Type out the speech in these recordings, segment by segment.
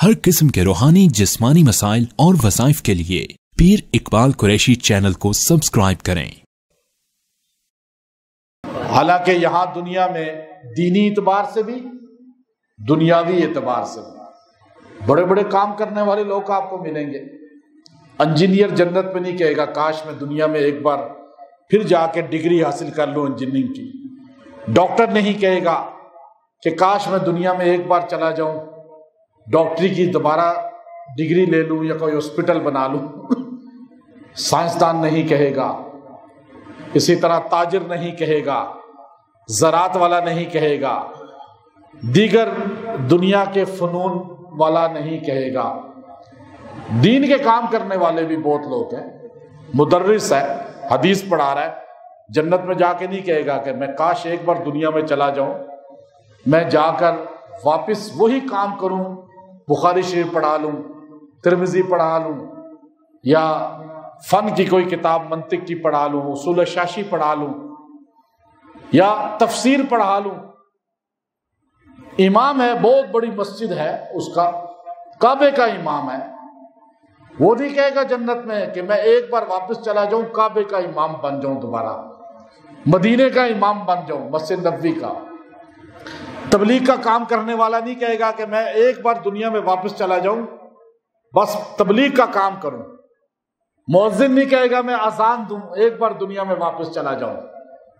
ہر قسم کے روحانی جسمانی مسائل اور وظائف کے لیے پیر اقبال قریشی چینل کو سبسکرائب کریں۔ حالانکہ یہاں دنیا میں دینی اعتبار سے بھی دنیاوی اعتبار سے بھی بڑے بڑے کام کرنے والے لوگ آپ کو ملیں گے۔ انجینئر جنت میں نہیں کہے گا کاش میں دنیا میں ایک بار پھر جا کے ڈگری حاصل کر لوں انجینئرنگ کی۔ ڈاکٹر نہیں کہے گا کہ کاش میں دنیا میں ایک بار چلا جاؤں ڈاکٹری کی دوبارہ ڈگری لے لوں یا کوئی ہاسپٹل بنا لوں۔ سائنسدان نہیں کہے گا، اسی طرح تاجر نہیں کہے گا، زراعت والا نہیں کہے گا، دیگر دنیا کے فنون والا نہیں کہے گا۔ دین کے کام کرنے والے بھی بہت لوگ ہیں۔ مدرس ہے، حدیث پڑھا رہا ہے، جنت میں جا کے نہیں کہے گا کہ میں کاش ایک بار دنیا میں چلا جاؤں، میں جا کر واپس وہی کام کروں، بخاری شریف پڑھا لوں، ترمذی پڑھا لوں، یا فن کی کوئی کتاب منطق کی پڑھا لوں، اصول شاشی پڑھا لوں، یا تفسیر پڑھا لوں۔ امام ہے، بہت بڑی مسجد ہے اس کا، کعبے کا امام ہے، وہ نہیں کہے گا جنت میں کہ میں ایک بار واپس چلا جاؤں کعبے کا امام بن جاؤں، دوبارہ مدینے کا امام بن جاؤں، مسجد نبوی کا۔ تبلیغ کا کام کرنے والا نہیں کہے گا کہ میں ایک بار دنیا میں واپس چلا جاؤں بس تبلیغ کا کام کروں۔ مؤذن نہیں کہے گا میں اذان دوں ایک بار دنیا میں واپس چلا جاؤں۔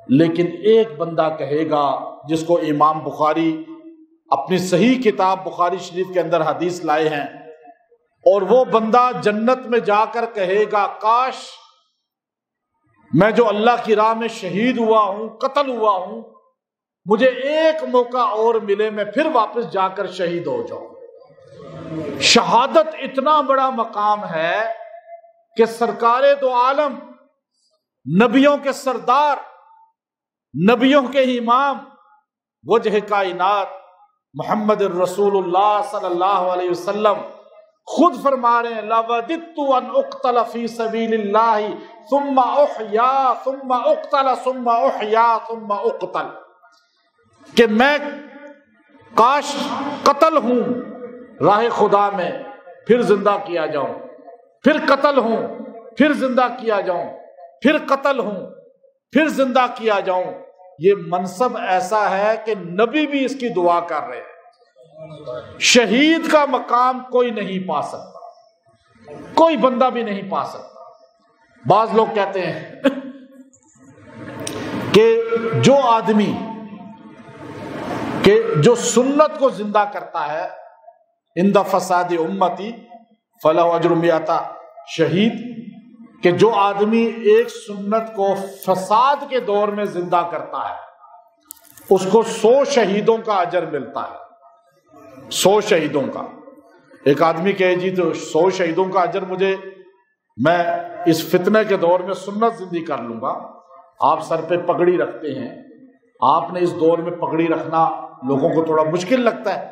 لیکن ایک بندہ کہے گا جس کو امام بخاری اپنی صحیح کتاب بخاری شریف کے اندر حدیث لائے ہیں، اور وہ بندہ جنت میں جا کر کہے گا کاش میں جو اللہ کی راہ میں شہید ہوا ہوں، قتل ہوا ہوں، مجھے ایک موقع اور ملے، میں پھر واپس جا کر شہید ہو جاؤں۔ شہادت اتنا بڑا مقام ہے کہ سرکار دو عالم، نبیوں کے سردار، نبیوں کے امام، وجہ کائنات محمد الرسول اللہ صلی اللہ علیہ وسلم خود فرما رہے ہیں لَوَدِدْتُ أَنْ أُقْتَلَ فِي سَبِيلِ اللَّهِ ثُمَّ أُحْيَا ثُمَّ أُقْتَلَ ثُمَّ أُحْيَا ثُمَّ أُقْتَلَ، کہ میں کاش قتل ہوں راہ خدا میں پھر زندہ کیا جاؤں، پھر قتل ہوں پھر زندہ کیا جاؤں، پھر قتل ہوں پھر زندہ کیا جاؤں۔ یہ منصب ایسا ہے کہ نبی بھی اس کی دعا کر رہے ہیں۔ شہید کا مقام کوئی نہیں پا سکتا، کوئی بندہ بھی نہیں پا سکتا۔ بعض لوگ کہتے ہیں کہ جو آدمی کہ جو سنت کو زندہ کرتا ہے عند فساد امتی فلہ اجر مئۃ شہید، کہ جو آدمی ایک سنت کو فساد کے دور میں زندہ کرتا ہے اس کو 100 شہیدوں کا اجر ملتا ہے۔ 100 شہیدوں کا۔ ایک آدمی کہے جی تو 100 شہیدوں کا اجر مجھے، میں اس فتنے کے دور میں سنت زندگی کر لوں گا۔ آپ سر پہ پگڑی رکھتے ہیں، آپ نے اس دور میں پگڑی رکھنا لوگوں کو تھوڑا مشکل لگتا ہے،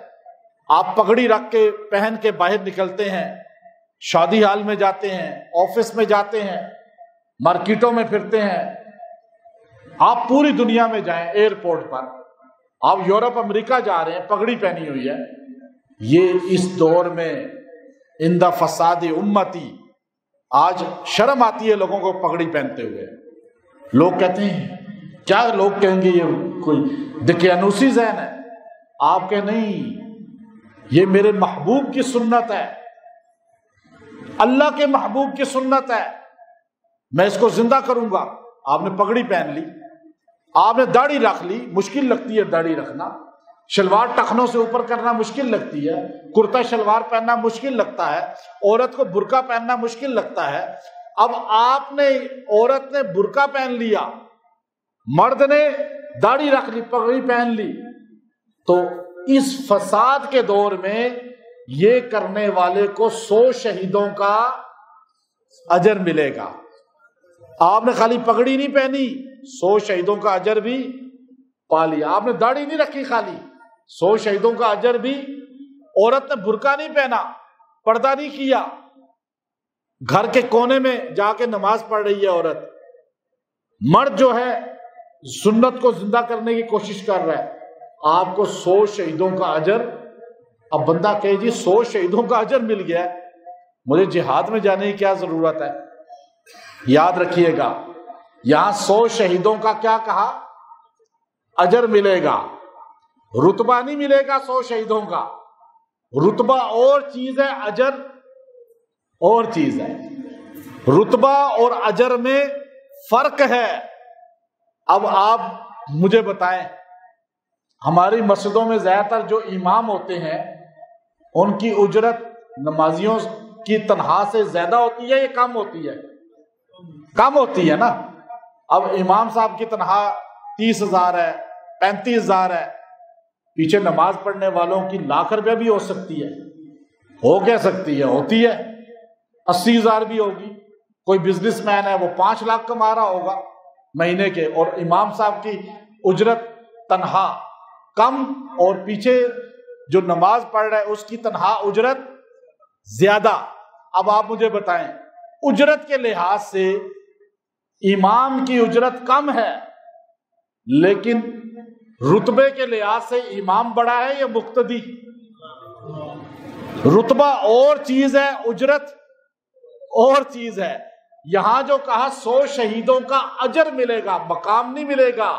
آپ پگڑی رکھ کے پہن کے باہر نکلتے ہیں، شادی ہال میں جاتے ہیں، آفس میں جاتے ہیں، مارکیٹوں میں پھرتے ہیں، آپ پوری دنیا میں جائیں، ایئرپورٹ پر آپ یورپ امریکہ جا رہے ہیں، پگڑی پہنی ہوئی ہے۔ یہ اس دور میں عند فساد امتی، آج شرم آتی ہے لوگوں کو پگڑی پہنتے ہوئے۔ لوگ کہتے ہیں کیا لوگ کہیں گے یہ کوئی دقیانوسی ذہن ہے؟ آپ کہ نہیں، یہ میرے محبوب کی سنت ہے، اللہ کے محبوب کی سنت ہے، میں اس کو زندہ کروں گا۔ آپ نے پگڑی پہن لی، آپ نے داڑھی رکھ لی، مشکل لگتی ہے داڑھی رکھنا، شلوار ٹخنوں سے اوپر کرنا مشکل لگتی ہے، کرتا شلوار پہننا مشکل لگتا ہے، عورت کو برقع پہننا مشکل لگتا ہے۔ اب آپ نے، عورت نے برقع پہن لیا، مرد نے داڑھی رکھ لی، پگڑی پہن لی، تو اس فساد کے دور میں یہ کرنے والے کو 100 شہیدوں کا اجر ملے گا۔ آپ نے خالی پگڑی نہیں پہنی، 100 شہیدوں کا اجر بھی پا لیا۔ آپ نے داڑھی نہیں رکھی خالی، 100 شہیدوں کا اجر بھی۔ عورت نے برقع نہیں پہنا، پردہ نہیں کیا، گھر کے کونے میں جا کے نماز پڑھ رہی ہے عورت۔ مرد جو ہے سنت کو زندہ کرنے کی کوشش کر رہا ہے، آپ کو 100 شہیدوں کا اجر اب بندہ کہے جی 100 شہیدوں کا اجر مل گیا ہے، مجھے جہاد میں جانے کی کیا ضرورت ہے؟ یاد رکھیے گا یہاں 100 شہیدوں کا کیا کہا؟ اجر ملے گا، رتبہ نہیں ملے گا 100 شہیدوں کا۔ رتبہ اور چیز ہے، اجر اور چیز ہے۔ رتبہ اور اجر میں فرق ہے۔ اب آپ مجھے بتائیں، ہماری مسجدوں میں زیادہ تر جو امام ہوتے ہیں ان کی اجرت نمازیوں کی تنخواہ سے زیادہ ہوتی ہے یا کم ہوتی ہے؟ کم ہوتی ہے نا۔ اب امام صاحب کی تنخواہ 30,000 ہے، 35,000 ہے، پیچھے نماز پڑھنے والوں کی لاکھ روپے بھی ہو سکتی ہے، ہو کیا سکتی ہے، ہوتی ہے 80,000 بھی ہوگی۔ کوئی بزنس مین ہے وہ 5 لاکھ کما رہا ہوگا مہینے کے، اور امام صاحب کی اجرت تنخواہ کم، اور پیچھے جو نماز پڑھ رہا ہے اس کی تنخواہ اجرت زیادہ۔ اب آپ مجھے بتائیں، اجرت کے لحاظ سے امام کی اجرت کم ہے، لیکن رتبے کے لحاظ سے امام بڑا ہے یا مقتدی؟ رتبہ اور چیز ہے، اجرت اور چیز ہے۔ یہاں جو کہا 100 شہیدوں کا اجر ملے گا، مقام نہیں ملے گا،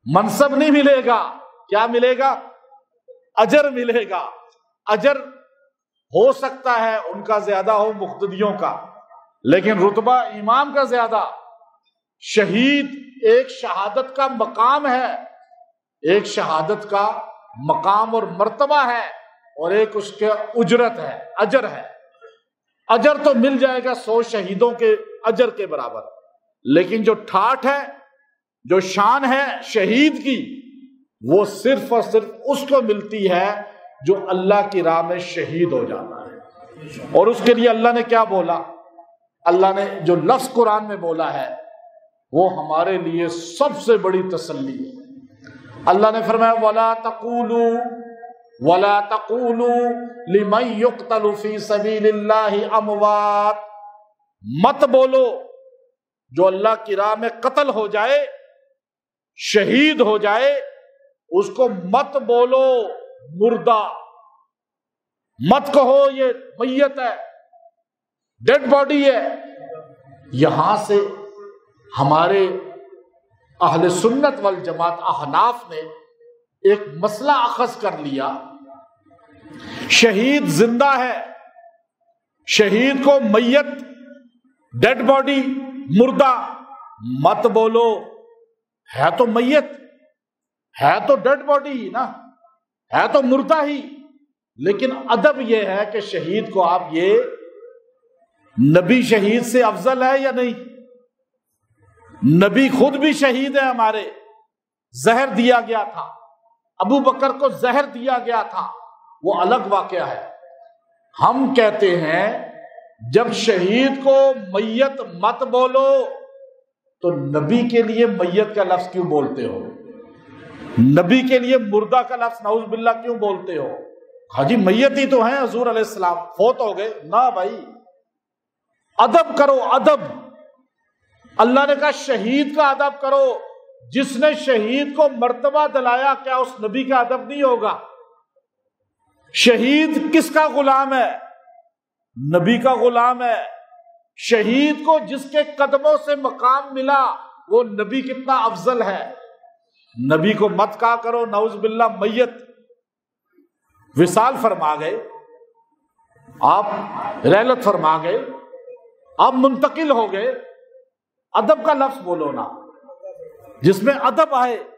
منصب نہیں ملے گا، کیا ملے گا؟ اجر ملے گا۔ اجر ہو سکتا ہے ان کا زیادہ ہو مقتدیوں کا، لیکن رتبہ امام کا زیادہ۔ شہید ایک شہادت کا مقام ہے، ایک شہادت کا مقام اور مرتبہ ہے، اور ایک اس کے اجرت ہے، اجر ہے۔ اجر تو مل جائے گا 100 شہیدوں کے اجر کے برابر، لیکن جو ٹھاٹھ ہے، جو شان ہے شہید کی، وہ صرف اور صرف اس کو ملتی ہے جو اللہ کی راہ میں شہید ہو جاتا ہے۔ اور اس کے لیے اللہ نے کیا بولا؟ اللہ نے جو لفظ قرآن میں بولا ہے وہ ہمارے لیے سب سے بڑی تسلی ہے۔ اللہ نے فرمایا وَلَا تَقُولُوا لِمَن يُقْتَلُ فِي سَبِيلِ اللَّهِ أَمْوَاتٌ، مت بولو جو اللہ کی راہ میں قتل ہو جائے، شہید ہو جائے، اس کو مت بولو مردہ، مت کہو یہ میت ہے، ڈیڈ باڈی ہے۔ یہاں سے ہمارے اہل سنت والجماعت احناف نے ایک مسئلہ اخذ کر لیا، شہید زندہ ہے، شہید کو میت، ڈیڈ باڈی، مردہ مت بولو، ہے تو میت، ہے تو ڈیڈ باڈی ہی نا، ہے تو مردہ ہی۔ لیکن ادب یہ ہے کہ شہید کو آپ یہ نبی شہید سے افضل ہے یا نہیں؟ نبی خود بھی شہید ہے ہمارے، زہر دیا گیا تھا، ابو بکر کو زہر دیا گیا تھا، وہ الگ واقعہ ہے۔ ہم کہتے ہیں جب شہید کو میت مت بولو تو نبی کے لیے میت کا لفظ کیوں بولتے ہو؟ نبی کے لیے مردہ کا لفظ نعوذ باللہ کیوں بولتے ہو؟ ہاں جی میت ہی تو ہیں حضور علیہ السلام، فوت ہو گئے نا بھائی، ادب کرو ادب۔ اللہ نے کہا شہید کا ادب کرو، جس نے شہید کو مرتبہ دلایا، کیا اس نبی کا ادب نہیں ہوگا؟ شہید کس کا غلام ہے؟ نبی کا غلام ہے۔ شہید کو جس کے قدموں سے مقام ملا وہ نبی کتنا افضل ہے۔ نبی کو مت کہا کرو نعوذ باللہ میت۔ وصال فرما گئے، آپ رحلت فرما گئے، آپ منتقل ہو گئے، ادب کا لفظ بولو نا، جس میں ادب آئے۔